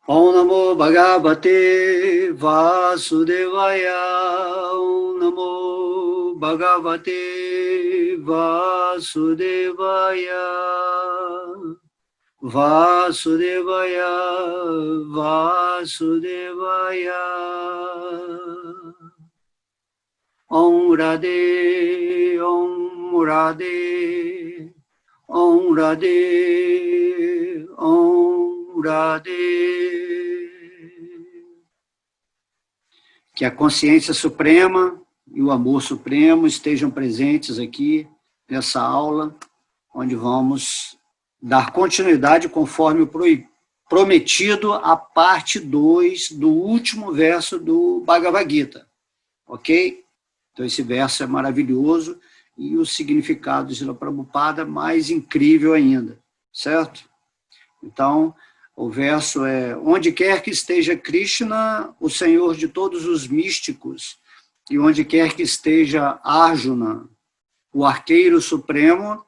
Om Namo Bhagavate Vasudevaya. Om Namo Bhagavate Vasudevaya. Vasudevaya, Vasudevaya. Om Radhe, Om Radhe, Om Radhe, Om Radhe. Que a consciência suprema e o amor supremo estejam presentes aqui nessa aula, onde vamos dar continuidade conforme o prometido à parte 2 do último verso do Bhagavad Gita, ok? Então esse verso é maravilhoso e o significado de Srila Prabhupada mais incrível ainda, certo? Então, o verso é: onde quer que esteja Krishna, o Senhor de todos os místicos, e onde quer que esteja Arjuna, o arqueiro supremo,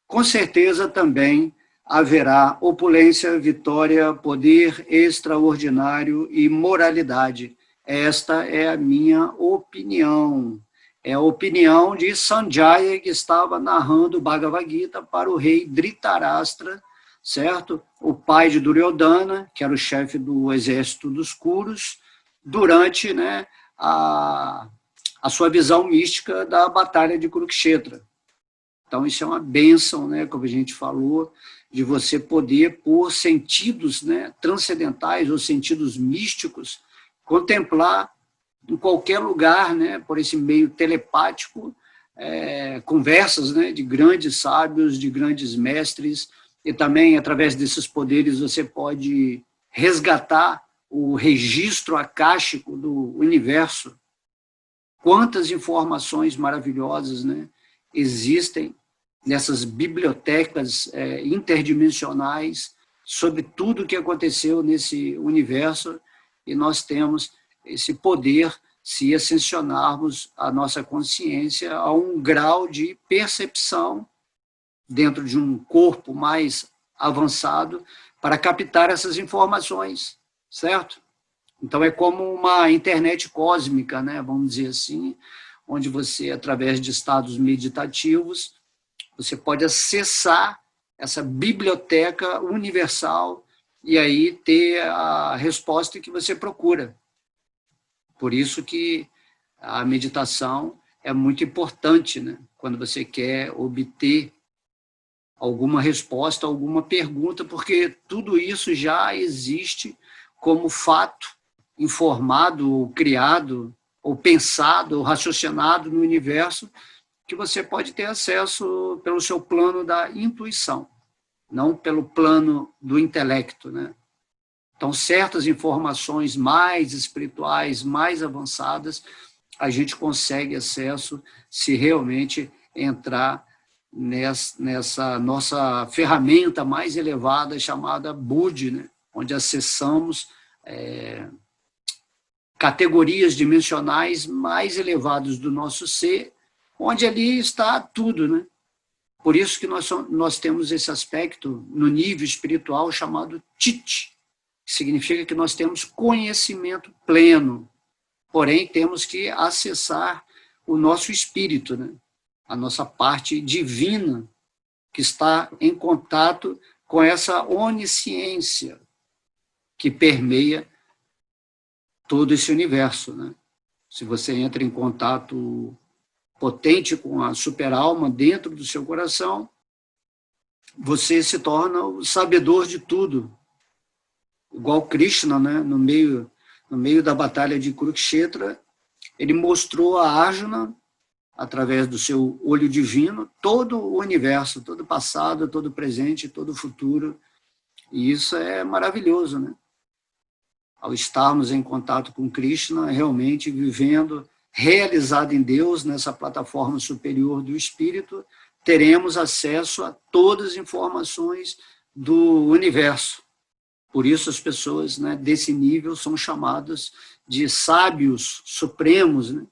com certeza também haverá opulência, vitória, poder extraordinário e moralidade. Esta é a minha opinião. É a opinião de Sanjaya, que estava narrando o Bhagavad Gita para o rei Dhritarashtra, certo? O pai de Duryodhana, que era o chefe do exército dos Kuros, durante, né, a sua visão mística da batalha de Kurukshetra. Então, isso é uma bênção, né, como a gente falou, de você poder, por sentidos, né, transcendentais ou sentidos místicos, contemplar em qualquer lugar, né, por esse meio telepático, conversas, né, de grandes sábios, de grandes mestres, e também, através desses poderes, você pode resgatar o registro acástico do universo. Quantas informações maravilhosas, né, existem nessas bibliotecas interdimensionais sobre tudo o que aconteceu nesse universo, e nós temos esse poder se ascensionarmos a nossa consciência a um grau de percepção dentro de um corpo mais avançado para captar essas informações, certo? Então, é como uma internet cósmica, né, vamos dizer assim, onde você, através de estados meditativos, você pode acessar essa biblioteca universal e aí ter a resposta que você procura. Por isso que a meditação é muito importante, né, quando você quer obter alguma resposta, alguma pergunta, porque tudo isso já existe como fato informado, ou criado, ou pensado, ou raciocinado no universo, que você pode ter acesso pelo seu plano da intuição, não pelo plano do intelecto, né? Então, certas informações mais espirituais, mais avançadas, a gente consegue acesso se realmente entrar nessa nossa ferramenta mais elevada chamada Budi, né? Onde acessamos categorias dimensionais mais elevadas do nosso ser, onde ali está tudo, né? Por isso que nós temos esse aspecto no nível espiritual chamado Tite, que significa que nós temos conhecimento pleno, porém temos que acessar o nosso espírito, né? A nossa parte divina, que está em contato com essa onisciência que permeia todo esse universo, né? Se você entra em contato potente com a superalma dentro do seu coração, você se torna o sabedor de tudo. Igual Krishna, né? No meio da batalha de Kurukshetra, ele mostrou a Arjuna, através do seu olho divino, todo o universo, todo o passado, todo o presente, todo o futuro. E isso é maravilhoso, né? Ao estarmos em contato com Krishna, realmente vivendo, realizado em Deus, nessa plataforma superior do Espírito, teremos acesso a todas as informações do universo. Por isso as pessoas, né, desse nível são chamadas de sábios supremos, né?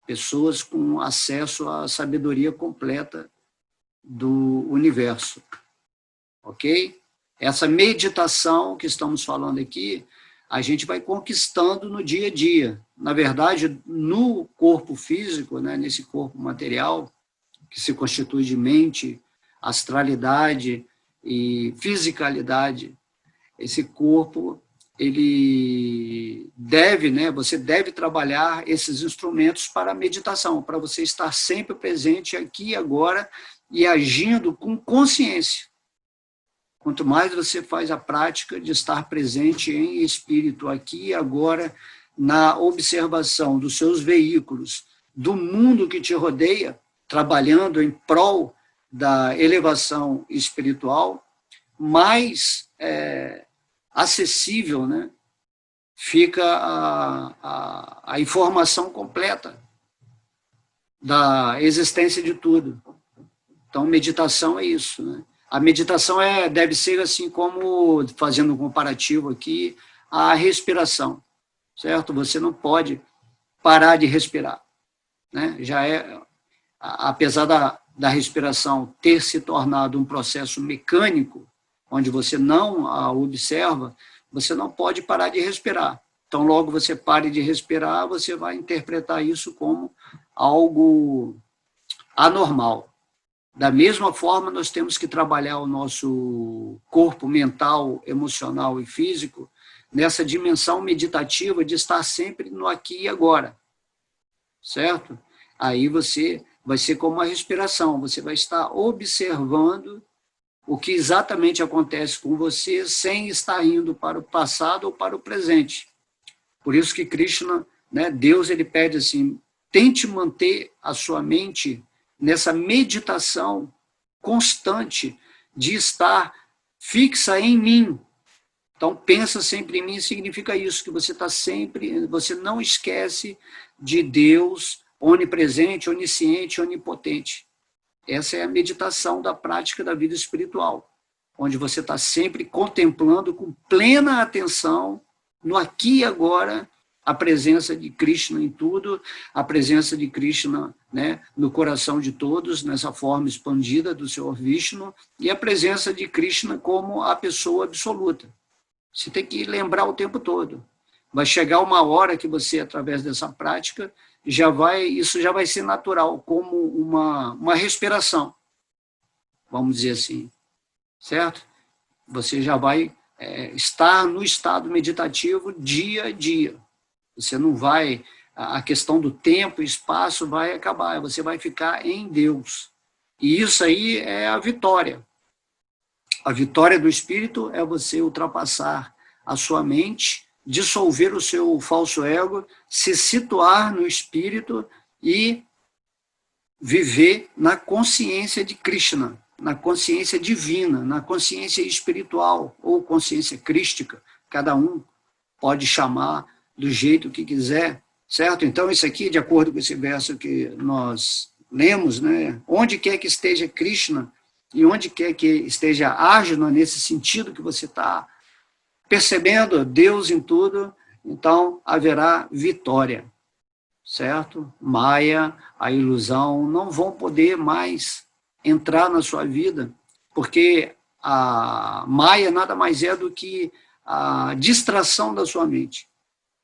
Pessoas com acesso à sabedoria completa do universo. Ok? Essa meditação que estamos falando aqui, a gente vai conquistando no dia a dia. Na verdade, no corpo físico, né, nesse corpo material, que se constitui de mente, astralidade e fisicalidade, esse corpo, ele deve, né, você deve trabalhar esses instrumentos para a meditação, para você estar sempre presente aqui e agora e agindo com consciência. Quanto mais você faz a prática de estar presente em espírito aqui e agora, na observação dos seus veículos, do mundo que te rodeia, trabalhando em prol da elevação espiritual, mais acessível, né, fica a informação completa da existência de tudo. Então, meditação é isso, né? A meditação deve ser assim como, fazendo um comparativo aqui, a respiração, certo? Você não pode parar de respirar, né? Apesar da respiração ter se tornado um processo mecânico, onde você não a observa, você não pode parar de respirar. Então, logo você pare de respirar, você vai interpretar isso como algo anormal. Da mesma forma, nós temos que trabalhar o nosso corpo mental, emocional e físico nessa dimensão meditativa de estar sempre no aqui e agora, certo? Aí você vai ser como uma respiração, você vai estar observando o que exatamente acontece com você sem estar indo para o passado ou para o presente. Por isso que Krishna, né, Deus, ele pede assim, tente manter a sua mente nessa meditação constante de estar fixa em mim. Então, pensa sempre em mim significa isso, que você está sempre, você não esquece de Deus onipresente, onisciente, onipotente. Essa é a meditação da prática da vida espiritual, onde você está sempre contemplando com plena atenção, no aqui e agora, a presença de Krishna em tudo, a presença de Krishna, né, no coração de todos, nessa forma expandida do Senhor Vishnu, e a presença de Krishna como a pessoa absoluta. Você tem que lembrar o tempo todo. Vai chegar uma hora que você, através dessa prática, isso já vai ser natural, como uma respiração, vamos dizer assim, certo? Você já vai estar no estado meditativo dia a dia. Você não vai, a questão do tempo e espaço vai acabar, você vai ficar em Deus. E isso aí é a vitória. A vitória do espírito é você ultrapassar a sua mente, dissolver o seu falso ego, se situar no espírito e viver na consciência de Krishna, na consciência divina, na consciência espiritual ou consciência crística, cada um pode chamar do jeito que quiser, certo? Então, isso aqui, de acordo com esse verso que nós lemos, né? Onde quer que esteja Krishna e onde quer que esteja Arjuna, nesse sentido que você está percebendo Deus em tudo, então haverá vitória, certo? Maya, a ilusão, não vão poder mais entrar na sua vida, porque a Maya nada mais é do que a distração da sua mente,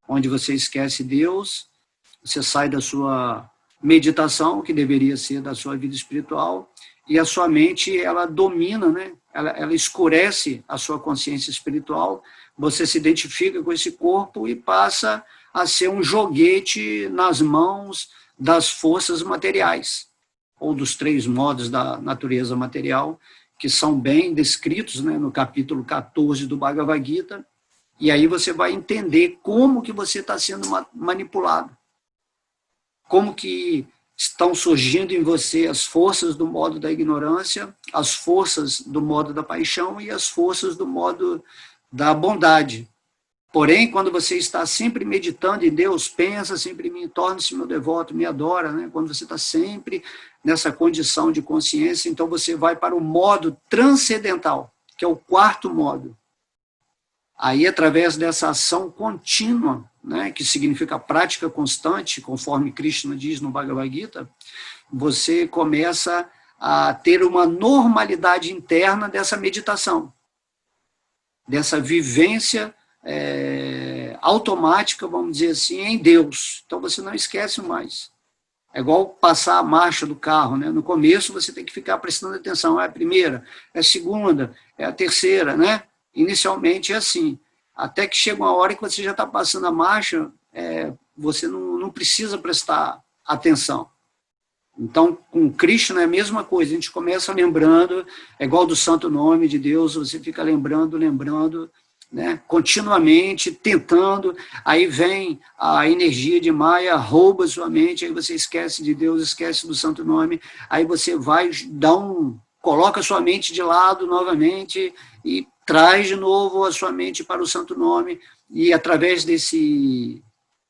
onde você esquece Deus, você sai da sua meditação, que deveria ser da sua vida espiritual, e a sua mente, ela domina, né? Ela escurece a sua consciência espiritual, você se identifica com esse corpo e passa a ser um joguete nas mãos das forças materiais, ou dos 3 modos da natureza material, que são bem descritos, né, no capítulo 14 do Bhagavad Gita, e aí você vai entender como que você está sendo manipulado, como que estão surgindo em você as forças do modo da ignorância, as forças do modo da paixão e as forças do modo da bondade. Porém, quando você está sempre meditando em Deus, pensa sempre em mim, torne-se meu devoto, me adora, né? Quando você está sempre nessa condição de consciência, então você vai para o modo transcendental, que é o 4º modo. Aí, através dessa ação contínua, né, que significa prática constante, conforme Krishna diz no Bhagavad Gita, você começa a ter uma normalidade interna dessa meditação. dessa vivência automática, vamos dizer assim, em Deus. Então você não esquece mais. É igual passar a marcha do carro, né? No começo você tem que ficar prestando atenção, é a primeira, é a segunda, é a terceira, né? Inicialmente é assim, até que chega uma hora que você já está passando a marcha, você não precisa prestar atenção. Então, com Krishna é a mesma coisa, a gente começa lembrando, é igual do santo nome de Deus, você fica lembrando, né, continuamente, tentando, aí vem a energia de Maya, rouba sua mente, aí você esquece de Deus, esquece do santo nome, aí você vai coloca sua mente de lado novamente e traz de novo a sua mente para o santo nome, e através desse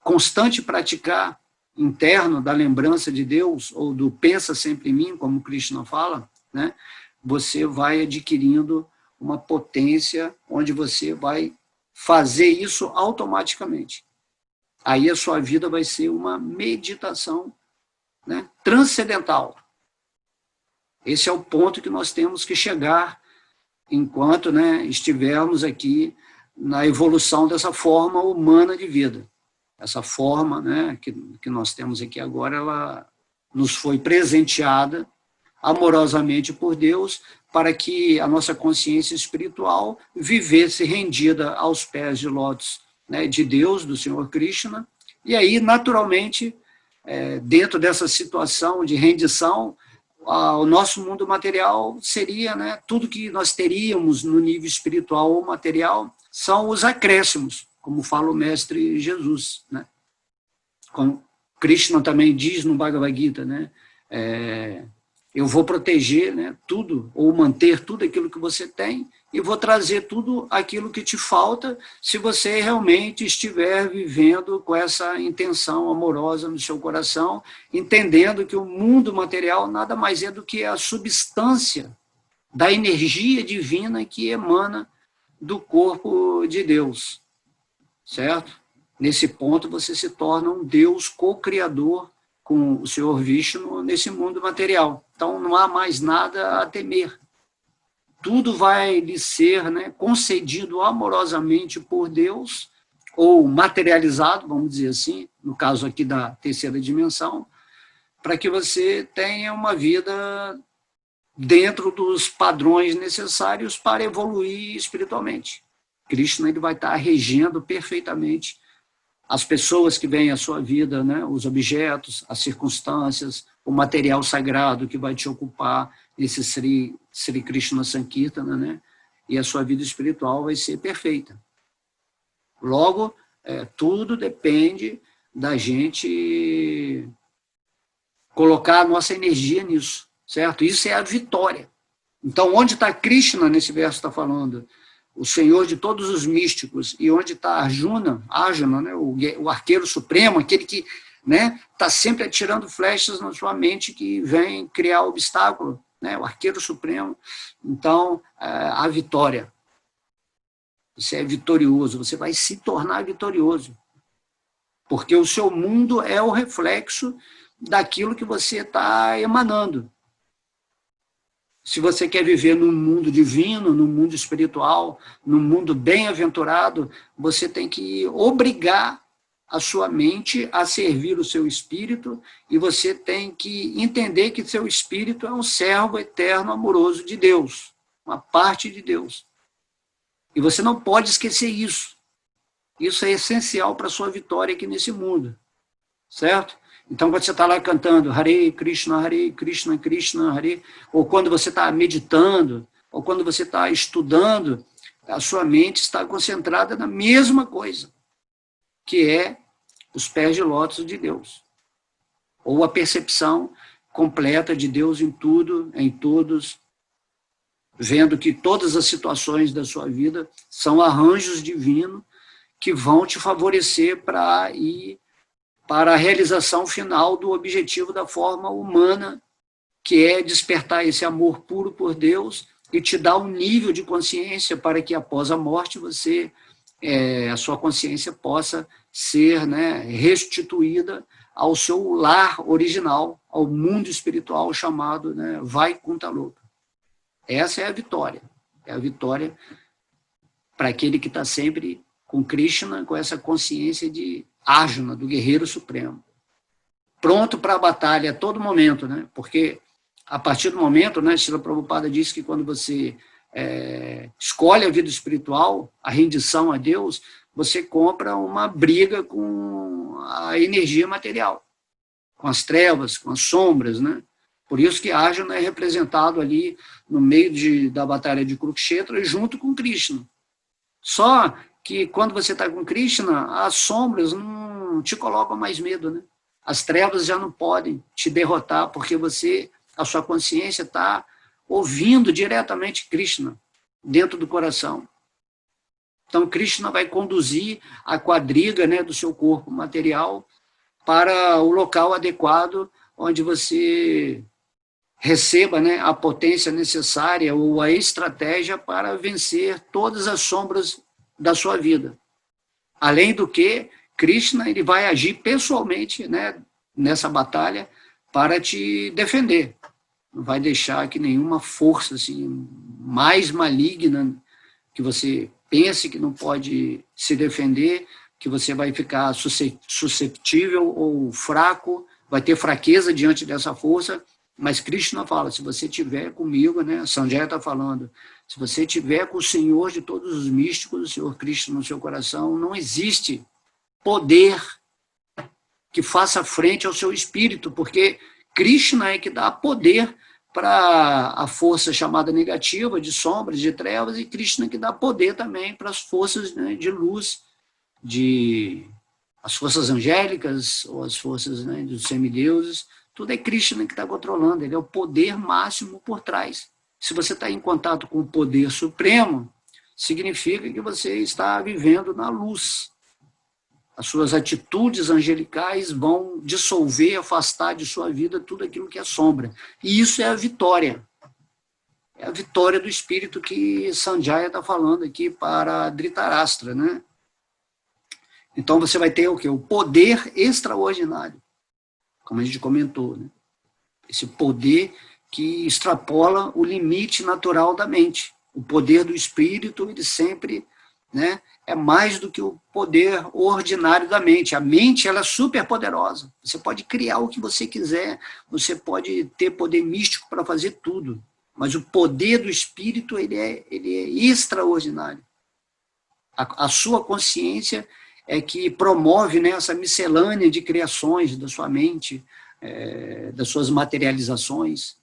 constante praticar interno da lembrança de Deus, ou do pensa sempre em mim, como Krishna fala, né, você vai adquirindo uma potência onde você vai fazer isso automaticamente. Aí a sua vida vai ser uma meditação, né, transcendental. Esse é o ponto que nós temos que chegar enquanto, né, estivermos aqui na evolução dessa forma humana de vida. Essa forma, né, que nós temos aqui agora, ela nos foi presenteada amorosamente por Deus, para que a nossa consciência espiritual vivesse rendida aos pés de lótus, né, de Deus, do Senhor Krishna, e aí, naturalmente, dentro dessa situação de rendição, o nosso mundo material seria, né, tudo que nós teríamos no nível espiritual ou material, são os acréscimos, como fala o mestre Jesus, né? Como Krishna também diz no Bhagavad Gita, né? Eu vou proteger, né, tudo, ou manter tudo aquilo que você tem, e vou trazer tudo aquilo que te falta, se você realmente estiver vivendo com essa intenção amorosa no seu coração, entendendo que o mundo material nada mais é do que a substância da energia divina que emana do corpo de Deus, certo? Nesse ponto você se torna um Deus co-criador com o Senhor Vishnu nesse mundo material. Então, não há mais nada a temer. Tudo vai lhe ser, né, concedido amorosamente por Deus, ou materializado, vamos dizer assim, no caso aqui da terceira dimensão, para que você tenha uma vida dentro dos padrões necessários para evoluir espiritualmente. Krishna ele vai estar regendo perfeitamente as pessoas que vêm à sua vida, né, os objetos, as circunstâncias, o material sagrado que vai te ocupar, esse Sri Krishna Sankirtana, né, e a sua vida espiritual vai ser perfeita. Logo, tudo depende da gente colocar a nossa energia nisso, certo? Isso é a vitória. Então, onde está Krishna nesse verso está falando? O Senhor de todos os místicos, e onde está Arjuna, né, o arqueiro supremo, aquele que, né, está sempre atirando flechas na sua mente que vem criar obstáculo, né, o arqueiro supremo. Então, a vitória. Você é vitorioso, você vai se tornar vitorioso, porque o seu mundo é o reflexo daquilo que você está emanando. Se você quer viver num mundo divino, num mundo espiritual, num mundo bem-aventurado, você tem que obrigar a sua mente a servir o seu espírito, e você tem que entender que seu espírito é um servo eterno, amoroso de Deus, uma parte de Deus. E você não pode esquecer isso. Isso é essencial para a sua vitória aqui nesse mundo, certo? Então, quando você está lá cantando Hare Krishna, Krishna Hare, ou quando você está meditando, ou quando você está estudando, a sua mente está concentrada na mesma coisa, que é os pés de lótus de Deus, ou a percepção completa de Deus em tudo, em todos, vendo que todas as situações da sua vida são arranjos divinos que vão te favorecer para ir para a realização final do objetivo da forma humana, que é despertar esse amor puro por Deus e te dar um nível de consciência para que após a morte a sua consciência possa ser, né, restituída ao seu lar original, ao mundo espiritual chamado, né, Vaikuntha Loka. Essa é a vitória para aquele que está sempre com Krishna, com essa consciência de Arjuna, do guerreiro supremo. Pronto para a batalha a todo momento, né? Porque a partir do momento, né, Srila Prabhupada disse que quando você escolhe a vida espiritual, a rendição a Deus, você compra uma briga com a energia material, com as trevas, com as sombras, né? Por isso que Arjuna é representado ali no meio da batalha de Kurukshetra junto com Krishna. Só que quando você está com Krishna, as sombras não te colocam mais medo, né? As trevas já não podem te derrotar, porque a sua consciência está ouvindo diretamente Krishna dentro do coração. Então, Krishna vai conduzir a quadriga, né, do seu corpo material para o local adequado, onde você receba, né, a potência necessária ou a estratégia para vencer todas as sombras da sua vida. Além do que, Krishna ele vai agir pessoalmente, né, nessa batalha para te defender. Não vai deixar que nenhuma força assim, mais maligna que você pense que não pode se defender, que você vai ficar susceptível ou fraco, vai ter fraqueza diante dessa força, mas Krishna fala, se você estiver comigo, né, Sanjaya está falando, se você estiver com o Senhor de todos os místicos, o Senhor Krishna no seu coração, não existe poder que faça frente ao seu espírito, porque Krishna é que dá poder para a força chamada negativa, de sombras, de trevas, e Krishna que dá poder também para as forças, né, de luz, as forças angélicas, ou as forças, né, dos semideuses, tudo é Krishna que está controlando, ele é o poder máximo por trás. Se você está em contato com o poder supremo, significa que você está vivendo na luz. As suas atitudes angelicais vão dissolver, afastar de sua vida tudo aquilo que é sombra. E isso é a vitória. É a vitória do espírito que Sanjaya está falando aqui para Dhritarashtra, né? Então você vai ter o quê? O poder extraordinário, como a gente comentou, né? Esse poder que extrapola o limite natural da mente. O poder do espírito, ele sempre, né, é mais do que o poder ordinário da mente. A mente, ela é super poderosa. Você pode criar o que você quiser, você pode ter poder místico para fazer tudo, mas o poder do espírito, ele é extraordinário. A sua consciência é que promove, né, essa miscelânea de criações da sua mente, das suas materializações,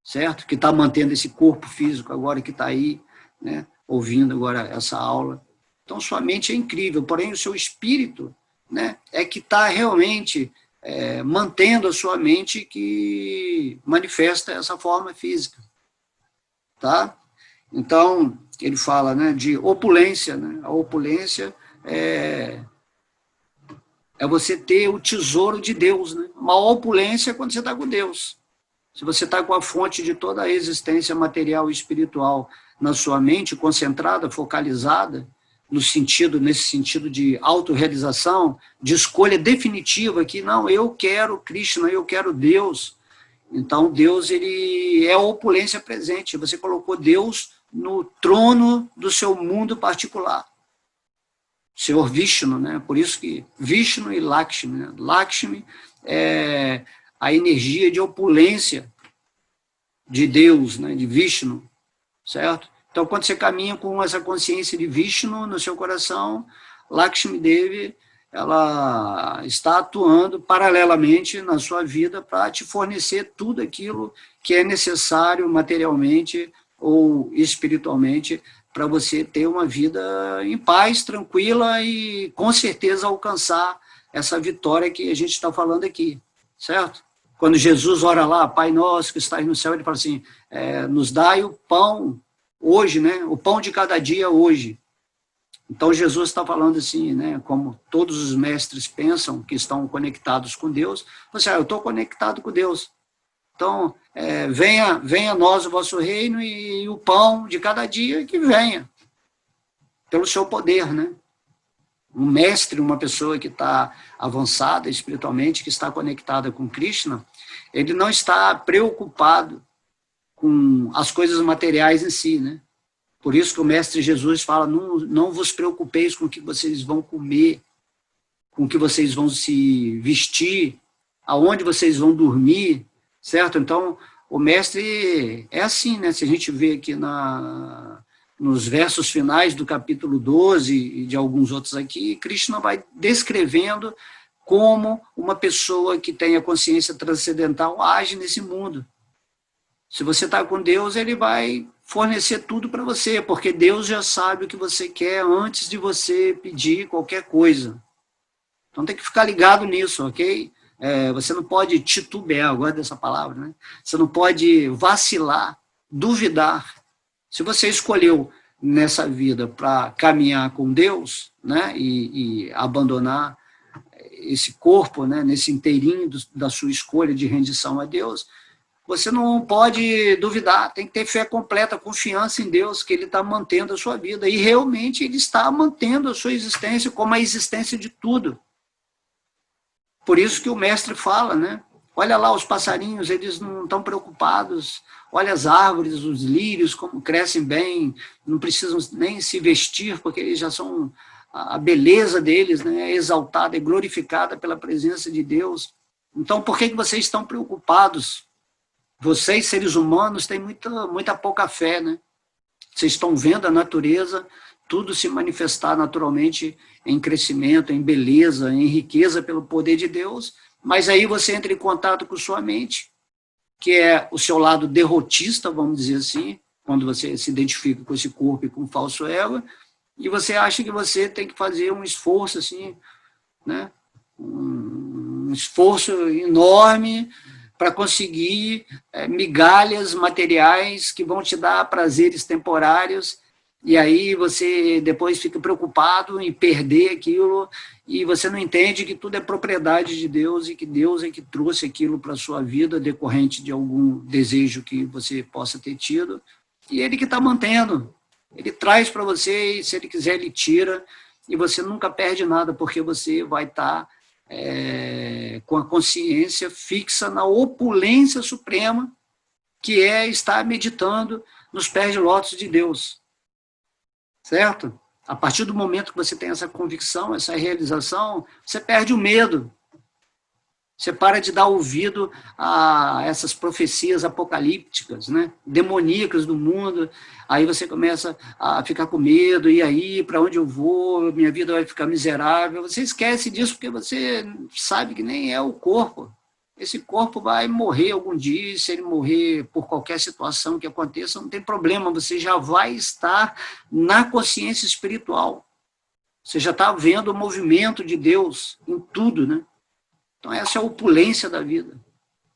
certo? Que está mantendo esse corpo físico agora que está aí, né, ouvindo agora essa aula. Então, sua mente é incrível, porém o seu espírito, né, é que está realmente mantendo a sua mente que manifesta essa forma física. Tá? Então, ele fala, né, de opulência. Né? A opulência é você ter o tesouro de Deus. Né? Uma opulência é quando você está com Deus. Se você está com a fonte de toda a existência material e espiritual na sua mente, concentrada, focalizada, nesse sentido de autorrealização, de escolha definitiva, que não, eu quero Krishna, eu quero Deus. Então, Deus, ele é a opulência presente. Você colocou Deus no trono do seu mundo particular. Senhor Vishnu, né? Por isso que Vishnu e Lakshmi. Né? Lakshmi é a energia de opulência de Deus, né? De Vishnu, certo? Então, quando você caminha com essa consciência de Vishnu no seu coração, Lakshmi Devi, ela está atuando paralelamente na sua vida para te fornecer tudo aquilo que é necessário materialmente ou espiritualmente para você ter uma vida em paz, tranquila e, com certeza, alcançar essa vitória que a gente está falando aqui, certo? Quando Jesus ora lá, Pai nosso que estás no céu, ele fala assim, nos dai o pão hoje, né? O pão de cada dia hoje. Então, Jesus está falando assim, né? Como todos os mestres pensam que estão conectados com Deus, você, eu estou conectado com Deus. Então, venha a nós o vosso reino e o pão de cada dia que venha, pelo seu poder, né? Um mestre, uma pessoa que está avançada espiritualmente, que está conectada com Krishna, ele não está preocupado com as coisas materiais em si, né? Por isso que o Mestre Jesus fala, não vos preocupeis com o que vocês vão comer, com o que vocês vão se vestir, aonde vocês vão dormir, certo? Então, o Mestre é assim, né? Se a gente vê aqui nos versos finais do capítulo 12 e de alguns outros aqui, Krishna vai descrevendo como uma pessoa que tem a consciência transcendental age nesse mundo. Se você está com Deus, ele vai fornecer tudo para você, porque Deus já sabe o que você quer antes de você pedir qualquer coisa. Então tem que ficar ligado nisso, ok? Você não pode titubear, eu gosto dessa palavra, né? Você não pode vacilar, duvidar. Se você escolheu nessa vida para caminhar com Deus, né, e abandonar esse corpo, né, nesse inteirinho da sua escolha de rendição a Deus, você não pode duvidar, tem que ter fé completa, confiança em Deus, que Ele está mantendo a sua vida. E realmente Ele está mantendo a sua existência como a existência de tudo. Por isso que o mestre fala, né? Olha lá os passarinhos, eles não estão preocupados. Olha as árvores, os lírios, como crescem bem, não precisam nem se vestir, porque eles já são, a beleza deles, né, é exaltada, é glorificada pela presença de Deus. Então, por que vocês estão preocupados? Vocês, seres humanos, têm muita pouca fé, né? Vocês estão vendo a natureza, tudo se manifestar naturalmente em crescimento, em beleza, em riqueza pelo poder de Deus, mas aí você entra em contato com sua mente, que é o seu lado derrotista, vamos dizer assim, quando você se identifica com esse corpo e com o falso ego, e você acha que você tem que fazer um esforço, assim, né? Um esforço enorme para conseguir migalhas materiais que vão te dar prazeres temporários, e aí você depois fica preocupado em perder aquilo, e você não entende que tudo é propriedade de Deus, e que Deus é que trouxe aquilo para a sua vida, decorrente de algum desejo que você possa ter tido, e Ele que está mantendo. Ele traz para você, e se Ele quiser, Ele tira, e você nunca perde nada, porque você vai estar com a consciência fixa na opulência suprema, que é estar meditando nos pés de lótus de Deus. Certo? A partir do momento que você tem essa convicção, essa realização, você perde o medo. Você para de dar ouvido a essas profecias apocalípticas, né, demoníacas do mundo. Aí você começa a ficar com medo, e aí, para onde eu vou? Minha vida vai ficar miserável. Você esquece disso porque você sabe que nem é o corpo. Esse corpo vai morrer algum dia, e se ele morrer por qualquer situação que aconteça, não tem problema, você já vai estar na consciência espiritual. Você já está vendo o movimento de Deus em tudo, né? Então, essa é a opulência da vida,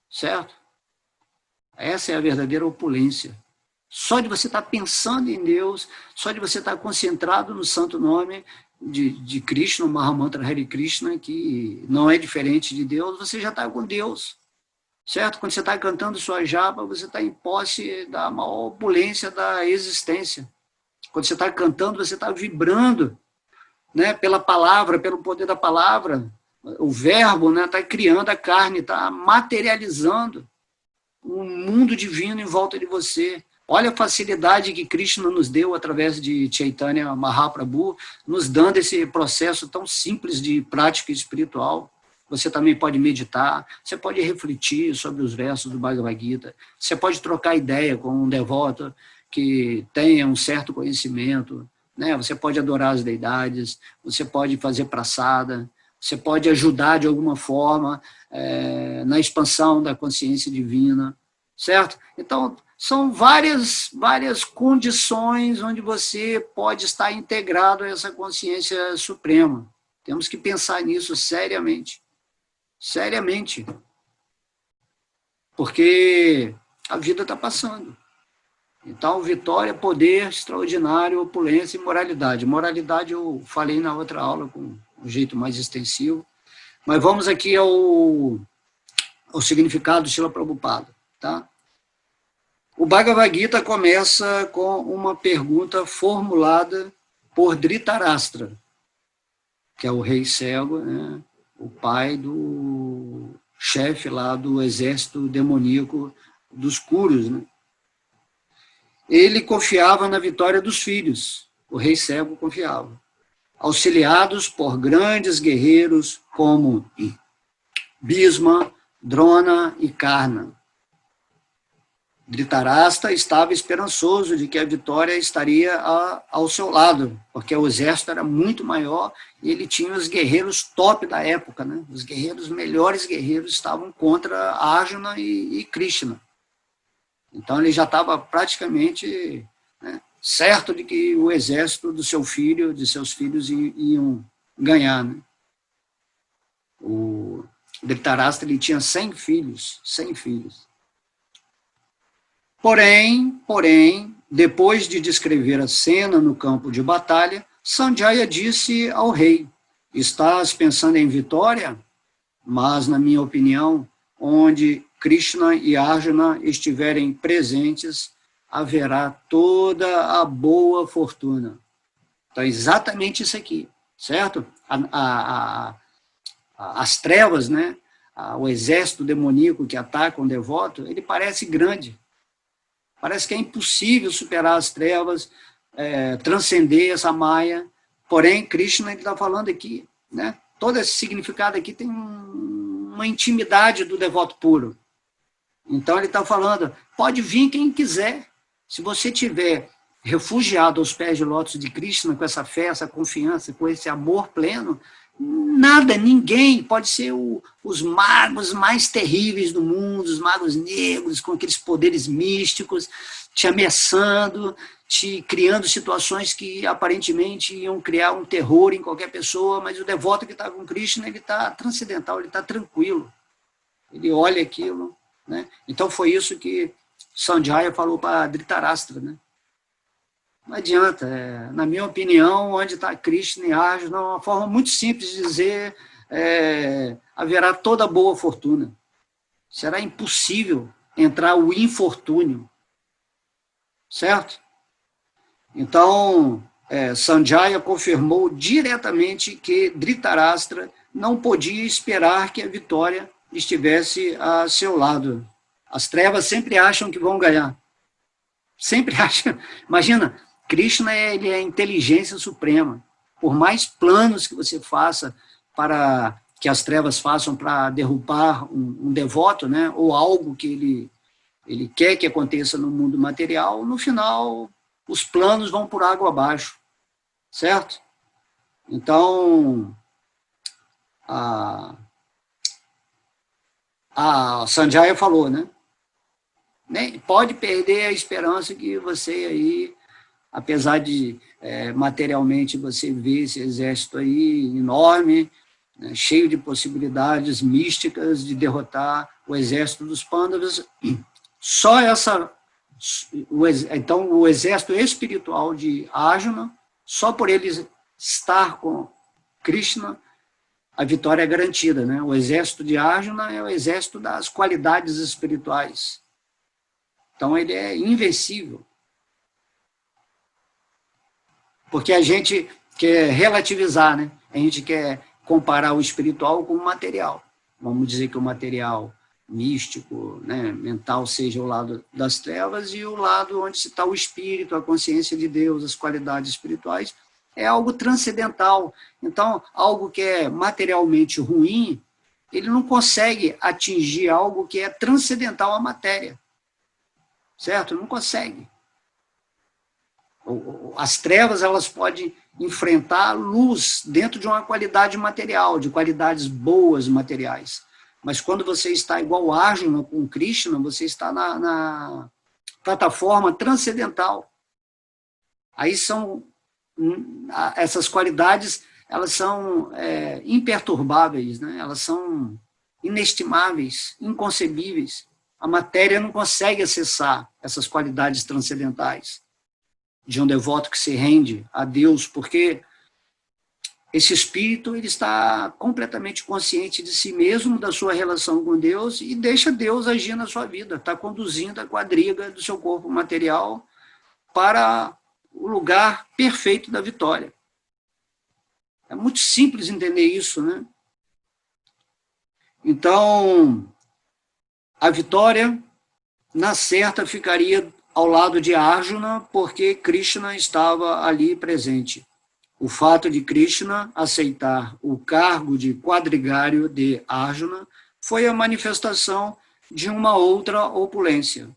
certo? Essa é a verdadeira opulência. Só de você estar pensando em Deus, só de você estar concentrado no santo nome de Krishna, o Mahamantra Hare Krishna, que não é diferente de Deus, você já está com Deus, certo? Quando você está cantando sua japa, você está em posse da maior opulência da existência. Quando você está cantando, você está vibrando, né, pela palavra, pelo poder da palavra. O verbo, né, está criando a carne, está materializando um mundo divino em volta de você. Olha a facilidade que Krishna nos deu através de Chaitanya Mahaprabhu, nos dando esse processo tão simples de prática espiritual. Você também pode meditar, você pode refletir sobre os versos do Bhagavad Gita, você pode trocar ideia com um devoto que tenha um certo conhecimento, né? Você pode adorar as deidades, você pode fazer praçada, você pode ajudar de alguma forma na expansão da consciência divina, certo? Então, são várias condições onde você pode estar integrado a essa consciência suprema. Temos que pensar nisso seriamente. Seriamente. Porque a vida está passando. Então, vitória, poder, extraordinário, opulência e moralidade. Moralidade eu falei na outra aula com um jeito mais extensivo. Mas vamos aqui ao significado do Srila Prabhupada. Tá? O Bhagavad Gita começa com uma pergunta formulada por Dhritarashtra, que é o rei cego, né? O pai do chefe lá do exército demoníaco dos Kurus, né? ele confiava na vitória dos filhos, o rei cego confiava, auxiliados por grandes guerreiros como Bhisma, Drona e Karna. Dhritarashtra estava esperançoso de que a vitória estaria ao seu lado, porque o exército era muito maior e ele tinha os guerreiros top da época, né? Os guerreiros, melhores guerreiros, estavam contra Arjuna e Krishna. Então ele já estava praticamente, né, certo de que o exército do seu filho, de seus filhos iam ganhar, né? O Dhritarashtra, ele tinha 100 filhos, 100 filhos. Porém, depois de descrever a cena no campo de batalha, Sanjaya disse ao rei: estás pensando em vitória? Mas, na minha opinião, onde Krishna e Arjuna estiverem presentes, haverá toda a boa fortuna. Então, é exatamente isso aqui, certo? As trevas, né? O exército demoníaco que ataca um devoto, ele parece grande. Parece que é impossível superar as trevas, transcender essa maia. Porém, Krishna está falando aqui, né? Todo esse significado aqui tem uma intimidade do devoto puro. Então, ele está falando, pode vir quem quiser. Se você tiver refugiado aos pés de lótus de Krishna, com essa fé, essa confiança, com esse amor pleno, nada, ninguém, pode ser os magos mais terríveis do mundo, os magos negros, com aqueles poderes místicos, te ameaçando, te criando situações que aparentemente iam criar um terror em qualquer pessoa, mas o devoto que está com Krishna, ele está transcendental, ele está tranquilo, ele olha aquilo, né? Então foi isso que Sanjaya falou para Dhritarashtra, né? Não adianta, na minha opinião, onde está Krishna e Arjuna, uma forma muito simples de dizer, haverá toda boa fortuna. Será impossível entrar o infortúnio, certo? Então, Sanjaya confirmou diretamente que Dhritarashtra não podia esperar que a vitória estivesse a seu lado. As trevas sempre acham que vão ganhar. Sempre acham. Imagina, Krishna ele é a inteligência suprema. Por mais planos que você faça para que as trevas façam para derrubar um devoto, né, ou algo que ele quer que aconteça no mundo material, no final os planos vão por água abaixo, certo? Então, a Sanjaya falou, né? Pode perder a esperança que você aí, apesar de materialmente você ver esse exército aí enorme, né, cheio de possibilidades místicas de derrotar o exército dos Pandavas, só então o exército espiritual de Arjuna, só por ele estar com Krishna, a vitória é garantida, né? O exército de Arjuna é o exército das qualidades espirituais. Então, ele é invencível. Porque a gente quer relativizar, né? A gente quer comparar o espiritual com o material. Vamos dizer que o material místico, né, mental, seja o lado das trevas, e o lado onde está o espírito, a consciência de Deus, as qualidades espirituais, é algo transcendental. Então, algo que é materialmente ruim, ele não consegue atingir algo que é transcendental à matéria. Certo? Não consegue. As trevas, elas podem enfrentar a luz dentro de uma qualidade material, de qualidades boas materiais. Mas quando você está igual Arjuna com Krishna, você está na plataforma transcendental. Aí são essas qualidades, elas são imperturbáveis, né? Elas são inestimáveis, inconcebíveis. A matéria não consegue acessar essas qualidades transcendentais de um devoto que se rende a Deus, porque esse espírito ele está completamente consciente de si mesmo, da sua relação com Deus, e deixa Deus agir na sua vida, está conduzindo a quadriga do seu corpo material para o lugar perfeito da vitória. É muito simples entender isso, né? Então, a vitória, na certa, ficaria ao lado de Arjuna, porque Krishna estava ali presente. O fato de Krishna aceitar o cargo de quadrigário de Arjuna foi a manifestação de uma outra opulência.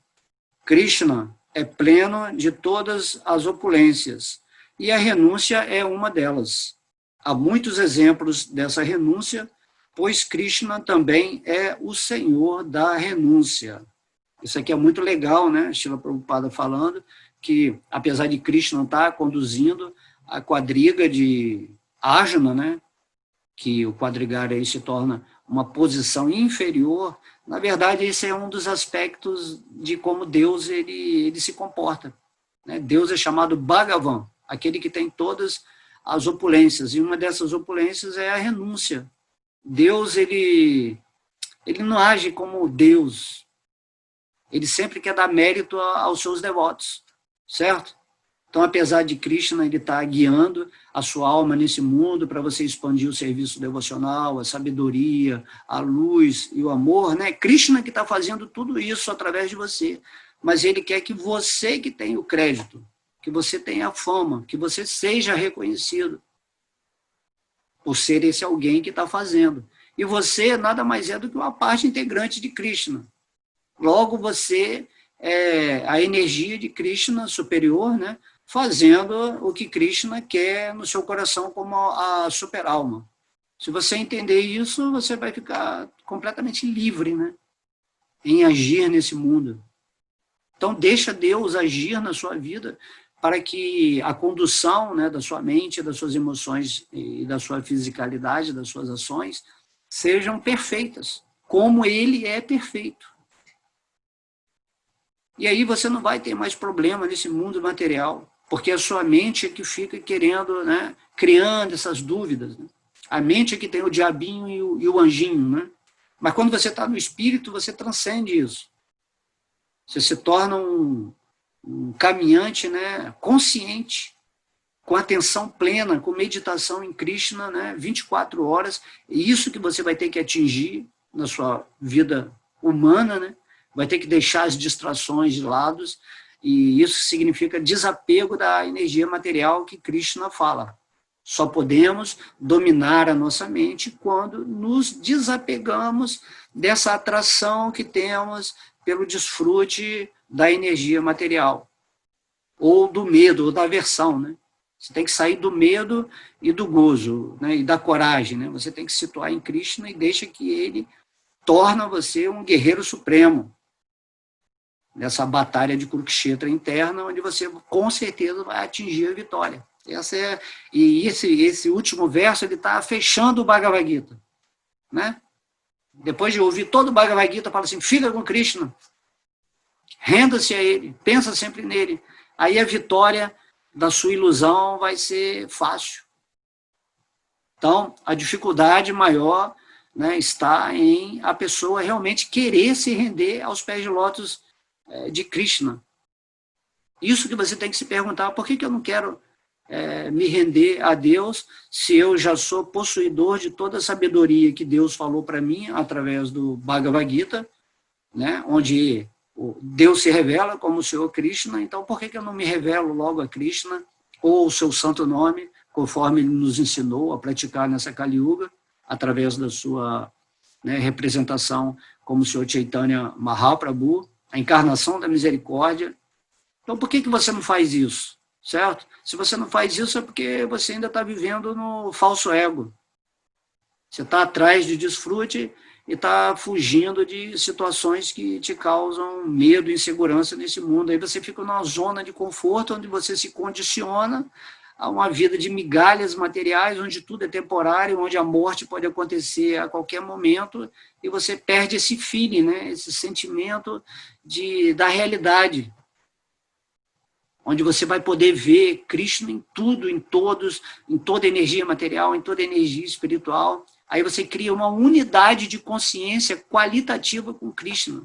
Krishna é pleno de todas as opulências, e a renúncia é uma delas. Há muitos exemplos dessa renúncia, pois Krishna também é o Senhor da renúncia. Isso aqui é muito legal, né? Srila Prabhupada falando que, apesar de Krishna estar conduzindo a quadriga de Arjuna, né? Que o quadrigário aí se torna uma posição inferior, na verdade, esse é um dos aspectos de como Deus ele se comporta. Né? Deus é chamado Bhagavan, aquele que tem todas as opulências, e uma dessas opulências é a renúncia. Deus, ele não age como Deus, ele sempre quer dar mérito aos seus devotos, certo? Então, apesar de Krishna ele estar guiando a sua alma nesse mundo para você expandir o serviço devocional, a sabedoria, a luz e o amor, né? Krishna que está fazendo tudo isso através de você, mas ele quer que você que tenha o crédito, que você tenha a fama, que você seja reconhecido por ser esse alguém que está fazendo. E você nada mais é do que uma parte integrante de Krishna. Logo, você é a energia de Krishna superior, né? Fazendo o que Krishna quer no seu coração como a super-alma. Se você entender isso, você vai ficar completamente livre, né? Em agir nesse mundo. Então, deixa Deus agir na sua vida para que a condução, né, da sua mente, das suas emoções e da sua fisicalidade, das suas ações, sejam perfeitas, como Ele é perfeito. E aí você não vai ter mais problema nesse mundo material, porque a sua mente é que fica querendo, né, criando essas dúvidas. Né? A mente é que tem o diabinho e o anjinho. Né? Mas quando você está no espírito, você transcende isso. Você se torna um caminhante, né, consciente, com atenção plena, com meditação em Krishna, né, 24 horas. E isso que você vai ter que atingir na sua vida humana, né? Vai ter que deixar as distrações de lado, e isso significa desapego da energia material que Krishna fala. Só podemos dominar a nossa mente quando nos desapegamos dessa atração que temos pelo desfrute da energia material, ou do medo, ou da aversão, né? Você tem que sair do medo e do gozo, né? E da coragem, né? Você tem que se situar em Krishna e deixa que ele torna você um guerreiro supremo nessa batalha de Kurukshetra interna, onde você com certeza vai atingir a vitória. Esse último verso ele está fechando o Bhagavad Gita, né? Depois de ouvir todo o Bhagavad Gita, fala assim: fica com Krishna, renda-se a ele, pensa sempre nele. Aí a vitória da sua ilusão vai ser fácil. Então, a dificuldade maior, né, está em a pessoa realmente querer se render aos pés de lótus de Krishna. Isso que você tem que se perguntar: por que eu não quero me render a Deus se eu já sou possuidor de toda a sabedoria que Deus falou para mim através do Bhagavad Gita, né, onde Deus se revela como o Senhor Krishna? Então, por que eu não me revelo logo a Krishna, ou o seu santo nome, conforme ele nos ensinou a praticar nessa Kali Yuga, através da sua, né, representação como o Senhor Chaitanya Mahaprabhu, a encarnação da misericórdia? Então, por que você não faz isso? Certo? Se você não faz isso, é porque você ainda está vivendo no falso ego. Você está atrás de desfrute e está fugindo de situações que te causam medo e insegurança nesse mundo. Aí você fica numa zona de conforto, onde você se condiciona a uma vida de migalhas materiais, onde tudo é temporário, onde a morte pode acontecer a qualquer momento, e você perde esse feeling, né? Esse sentimento da realidade, onde você vai poder ver Krishna em tudo, em todos, em toda energia material, em toda energia espiritual. Aí você cria uma unidade de consciência qualitativa com Krishna.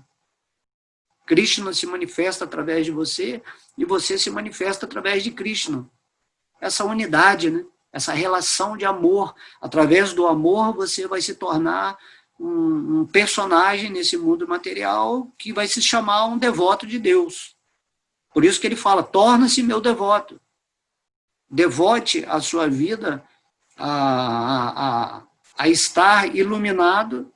Krishna se manifesta através de você e você se manifesta através de Krishna. Essa unidade, né? Essa relação de amor. Através do amor você vai se tornar um personagem nesse mundo material que vai se chamar um devoto de Deus. Por isso que ele fala, torna-se meu devoto. Devote a sua vida a estar iluminado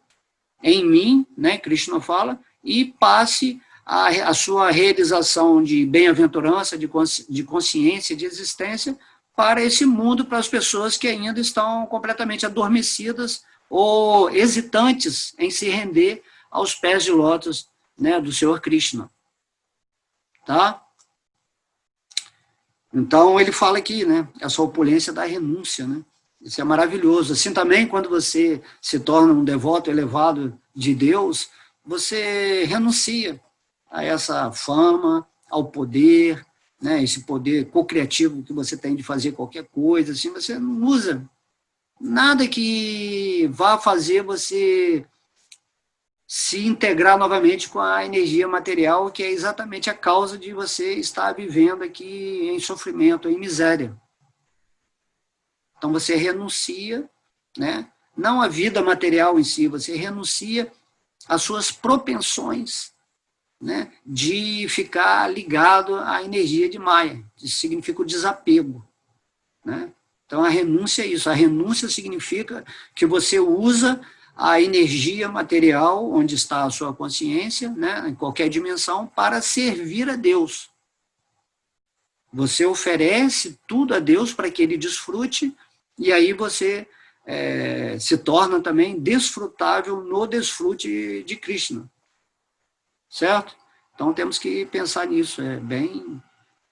em mim, né, Krishna fala, e passe a sua realização de bem-aventurança, de consciência, de existência, para esse mundo, para as pessoas que ainda estão completamente adormecidas ou hesitantes em se render aos pés de lótus, né, do Senhor Krishna. Tá? Então, ele fala aqui, né, essa opulência da renúncia, né? Isso é maravilhoso. Assim também, quando você se torna um devoto elevado de Deus, você renuncia a essa fama, ao poder, né, esse poder co-criativo que você tem de fazer qualquer coisa, assim, você não usa nada que vá fazer você se integrar novamente com a energia material, que é exatamente a causa de você estar vivendo aqui em sofrimento, em miséria. Então, você renuncia, né, não à vida material em si, você renuncia às suas propensões, né, de ficar ligado à energia de Maya. Isso significa o desapego. Né? Então, a renúncia é isso. A renúncia significa que você usa a energia material, onde está a sua consciência, né, em qualquer dimensão, para servir a Deus. Você oferece tudo a Deus para que ele desfrute, e aí você se torna também desfrutável no desfrute de Krishna. Certo? Então temos que pensar nisso. É bem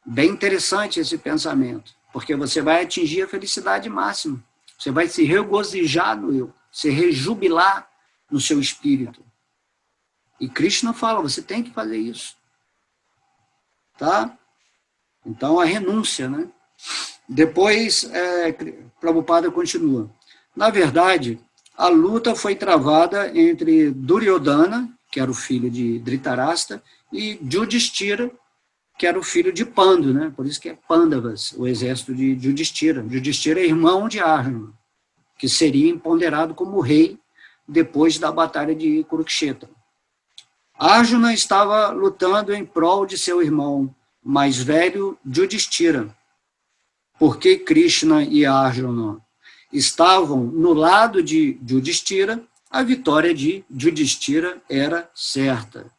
interessante esse pensamento, porque você vai atingir a felicidade máxima. Você vai se regozijar no eu, se rejubilar no seu espírito. E Krishna fala, você tem que fazer isso. Tá? Então, a renúncia, né? Depois, Prabhupada continua. Na verdade, a luta foi travada entre Duryodhana, que era o filho de Dhritarashtra, e Yudhishthira, que era o filho de Pandu, né? Por isso que é Pandavas, o exército de Yudhishthira. Yudhishthira é irmão de Arjuna, que seria empoderado como rei depois da batalha de Kurukshetra. Arjuna estava lutando em prol de seu irmão mais velho, Yudhishthira. Porque Krishna e Arjuna estavam no lado de Yudhishthira, a vitória de Yudhishthira era certa.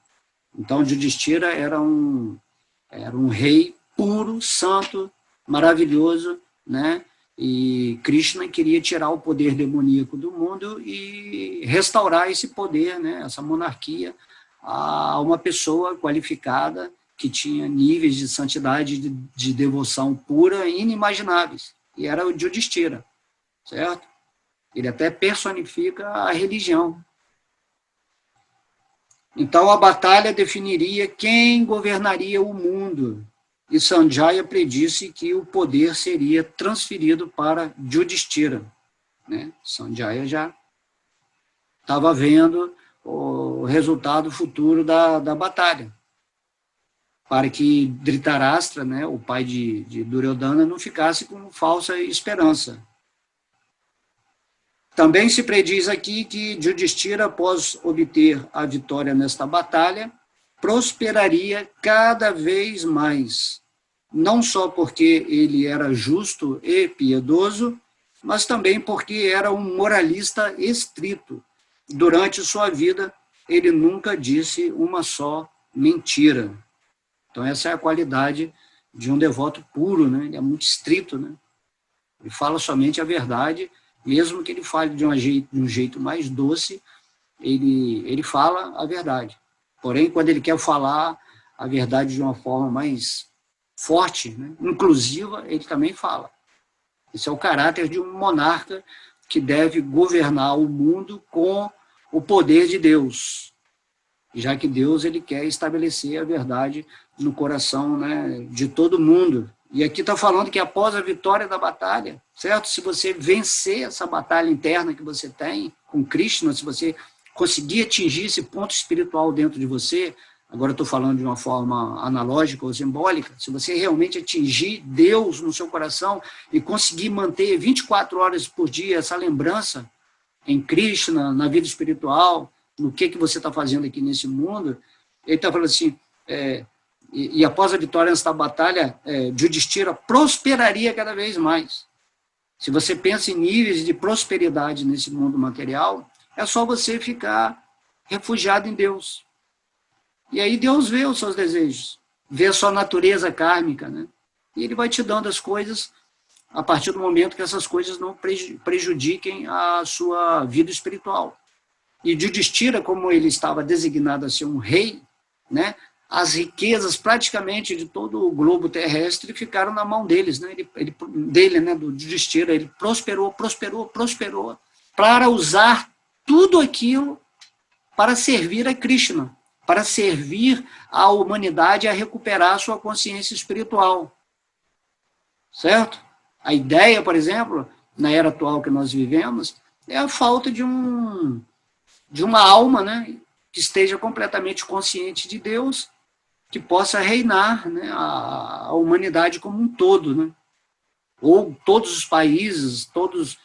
Então, Yudhishthira era um rei puro, santo, maravilhoso, né? E Krishna queria tirar o poder demoníaco do mundo e restaurar esse poder, né? Essa monarquia, a uma pessoa qualificada que tinha níveis de santidade, de devoção pura inimagináveis. E era o Yudhishthira, certo? Ele até personifica a religião. Então, a batalha definiria quem governaria o mundo. E Sanjaya predisse que o poder seria transferido para Yudhishthira. Né? Sanjaya já estava vendo o resultado futuro da batalha, para que Dhritarashtra, né, o pai de Duryodhana, não ficasse com falsa esperança. Também se prediz aqui que Yudhishthira, após obter a vitória nesta batalha, prosperaria cada vez mais, não só porque ele era justo e piedoso, mas também porque era um moralista estrito. Durante sua vida, ele nunca disse uma só mentira. Então, essa é a qualidade de um devoto puro, né? Ele é muito estrito, né? Ele fala somente a verdade, mesmo que ele fale de um jeito mais doce, ele fala a verdade. Porém, quando ele quer falar a verdade de uma forma mais forte, né, inclusiva, ele também fala. Esse é o caráter de um monarca que deve governar o mundo com o poder de Deus, já que Deus ele quer estabelecer a verdade no coração, né, de todo mundo. E aqui está falando que após a vitória da batalha, certo? Se você vencer essa batalha interna que você tem com Krishna, se você conseguir atingir esse ponto espiritual dentro de você, agora eu estou falando de uma forma analógica ou simbólica, se você realmente atingir Deus no seu coração e conseguir manter 24 horas por dia essa lembrança em Krishna, na vida espiritual, no que você está fazendo aqui nesse mundo, ele está falando assim, e após a vitória nesta batalha, Yudhishthira prosperaria cada vez mais. Se você pensa em níveis de prosperidade nesse mundo material, é só você ficar refugiado em Deus. E aí Deus vê os seus desejos, vê a sua natureza kármica, né? E ele vai te dando as coisas a partir do momento que essas coisas não prejudiquem a sua vida espiritual. E Yudhishthira, como ele estava designado a ser um rei, né, as riquezas praticamente de todo o globo terrestre ficaram na mão deles, né, do Yudhishthira. Ele prosperou para usar tudo aquilo para servir a Krishna, para servir a humanidade a recuperar a sua consciência espiritual. Certo? A ideia, por exemplo, na era atual que nós vivemos, é a falta de uma alma, né, que esteja completamente consciente de Deus, que possa reinar, né, a humanidade como um todo, né? Ou todos os países, todos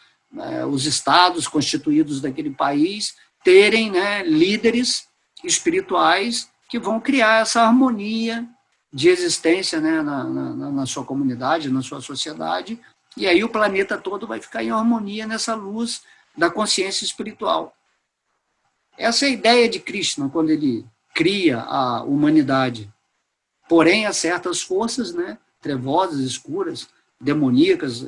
os estados constituídos daquele país terem, né, líderes espirituais que vão criar essa harmonia de existência, né, na sua comunidade, na sua sociedade, e aí o planeta todo vai ficar em harmonia nessa luz da consciência espiritual. Essa é a ideia de Krishna, quando ele cria a humanidade. Porém, há certas forças, né, trevosas, escuras, demoníacas,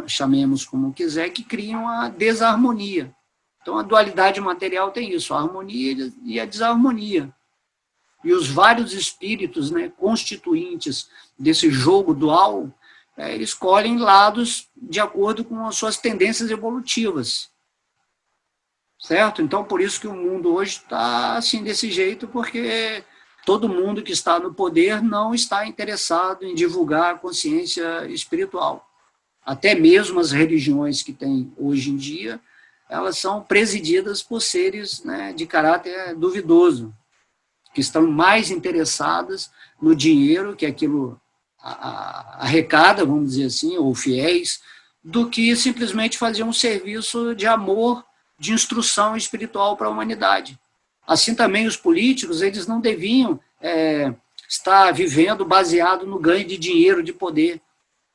chamemos como quiser, que criam a desarmonia. Então, a dualidade material tem isso, a harmonia e a desarmonia. E os vários espíritos, né, constituintes desse jogo dual, eles escolhem lados de acordo com as suas tendências evolutivas. Certo? Então, por isso que o mundo hoje está assim desse jeito, porque todo mundo que está no poder não está interessado em divulgar a consciência espiritual. Até mesmo as religiões que tem hoje em dia, elas são presididas por seres, né, de caráter duvidoso, que estão mais interessadas no dinheiro que aquilo arrecada, vamos dizer assim, ou fiéis, do que simplesmente fazer um serviço de amor, de instrução espiritual para a humanidade. Assim também os políticos, eles não deviam estar vivendo baseado no ganho de dinheiro, de poder.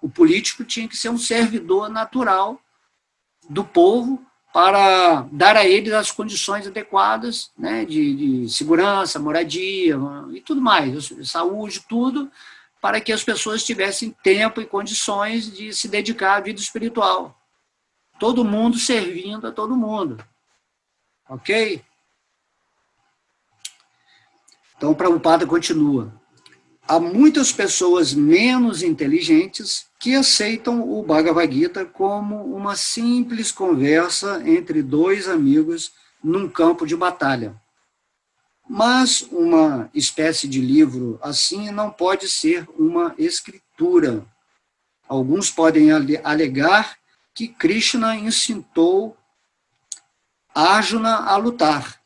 O político tinha que ser um servidor natural do povo para dar a eles as condições adequadas, né, de segurança, moradia e tudo mais, saúde, tudo, para que as pessoas tivessem tempo e condições de se dedicar à vida espiritual. Todo mundo servindo a todo mundo. Ok? Então, Prabhupada continua. Há muitas pessoas menos inteligentes que aceitam o Bhagavad Gita como uma simples conversa entre dois amigos num campo de batalha. Mas uma espécie de livro assim não pode ser uma escritura. Alguns podem alegar que Krishna incitou Arjuna a lutar,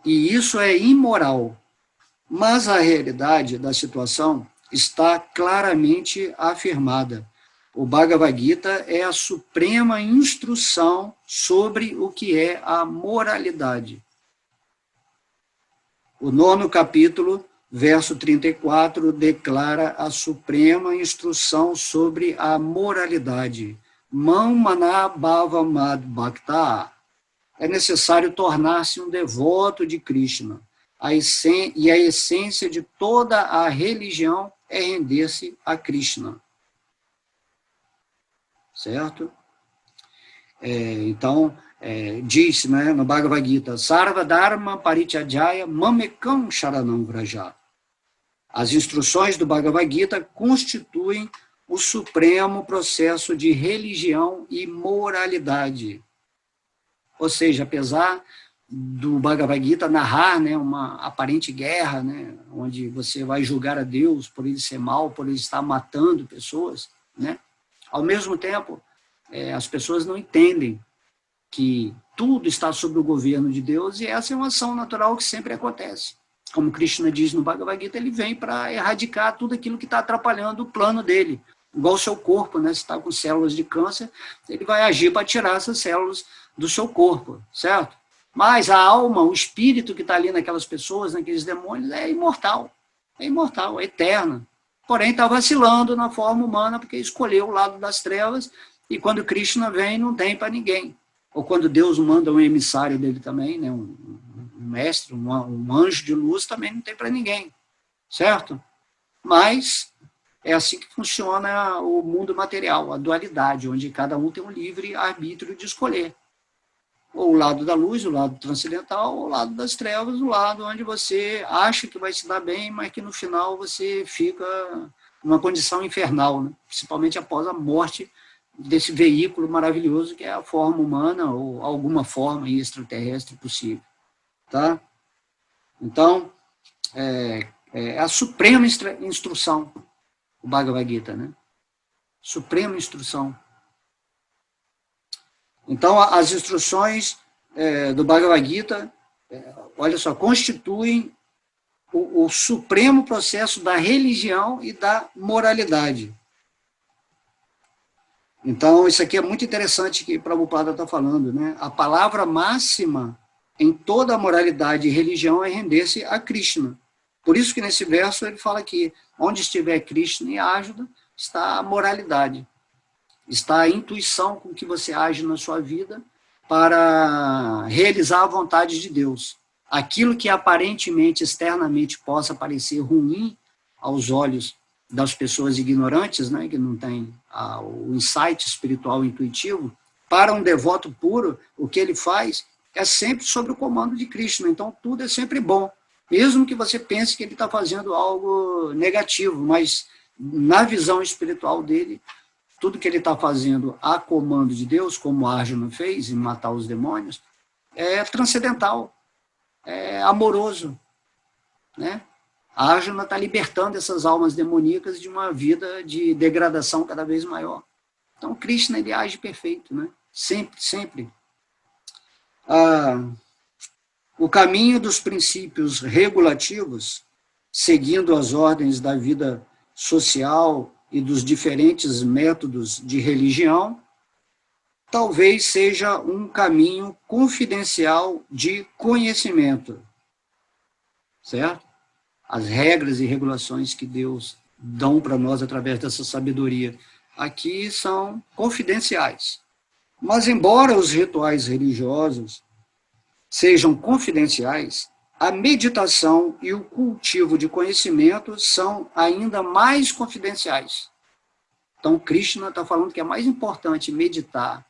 e isso é imoral. Mas a realidade da situação está claramente afirmada. O Bhagavad Gita é a suprema instrução sobre o que é a moralidade. O 9º capítulo, verso 34, declara a suprema instrução sobre a moralidade. Mam mana bhava mad bhakta. É necessário tornar-se um devoto de Krishna. E a essência de toda a religião é render-se a Krishna. Certo? Então, diz, né, no Bhagavad Gita, Sarva Dharma Parityajaya Mamekam Sharanam Vraja. As instruções do Bhagavad Gita constituem o supremo processo de religião e moralidade. Ou seja, apesar do Bhagavad Gita narrar, né, uma aparente guerra, né, onde você vai julgar a Deus por ele ser mau, por ele estar matando pessoas, né, ao mesmo tempo, as pessoas não entendem que tudo está sob o governo de Deus, e essa é uma ação natural que sempre acontece. Como Krishna diz no Bhagavad Gita, ele vem para erradicar tudo aquilo que está atrapalhando o plano dele. Igual o seu corpo, né? Se está com células de câncer, ele vai agir para tirar essas células do seu corpo, certo? Mas a alma, o espírito que está ali naquelas pessoas, naqueles demônios, é imortal. é imortal, é eterna. Porém, está vacilando na forma humana, porque escolheu o lado das trevas, e quando Krishna vem, não tem para ninguém. Ou quando Deus manda um emissário dele também, né, um mestre, um anjo de luz, também não tem para ninguém, certo? Mas é assim que funciona o mundo material, a dualidade, onde cada um tem um livre arbítrio de escolher. Ou o lado da luz, o lado transcendental, ou o lado das trevas, o lado onde você acha que vai se dar bem, mas que no final você fica numa condição infernal, né? Principalmente após a morte desse veículo maravilhoso que é a forma humana ou alguma forma extraterrestre possível. Tá? Então, é a suprema instrução, o Bhagavad Gita, né? Suprema instrução. Então, as instruções do Bhagavad Gita, olha só, constituem o supremo processo da religião e da moralidade. Então, isso aqui é muito interessante que Prabhupada está falando, né? A palavra máxima em toda a moralidade e religião é render-se a Krishna. Por isso que nesse verso ele fala que onde estiver Krishna e ajuda, está a moralidade. Está a intuição com que você age na sua vida para realizar a vontade de Deus. Aquilo que aparentemente, externamente, possa parecer ruim aos olhos das pessoas ignorantes, né, que não têm o insight espiritual intuitivo, para um devoto puro, o que ele faz é sempre sob o comando de Krishna. Então, tudo é sempre bom. Mesmo que você pense que ele está fazendo algo negativo, mas na visão espiritual dele, tudo que ele está fazendo a comando de Deus, como Arjuna fez em matar os demônios, é transcendental, é amoroso, né? Arjuna está libertando essas almas demoníacas de uma vida de degradação cada vez maior. Então, Krishna, ele age perfeito, né? Sempre, sempre. O caminho dos princípios regulativos, seguindo as ordens da vida social e dos diferentes métodos de religião, talvez seja um caminho confidencial de conhecimento, certo? As regras e regulações que Deus dão para nós através dessa sabedoria aqui são confidenciais. Mas, embora os rituais religiosos sejam confidenciais, a meditação e o cultivo de conhecimento são ainda mais confidenciais. Então, Krishna está falando que é mais importante meditar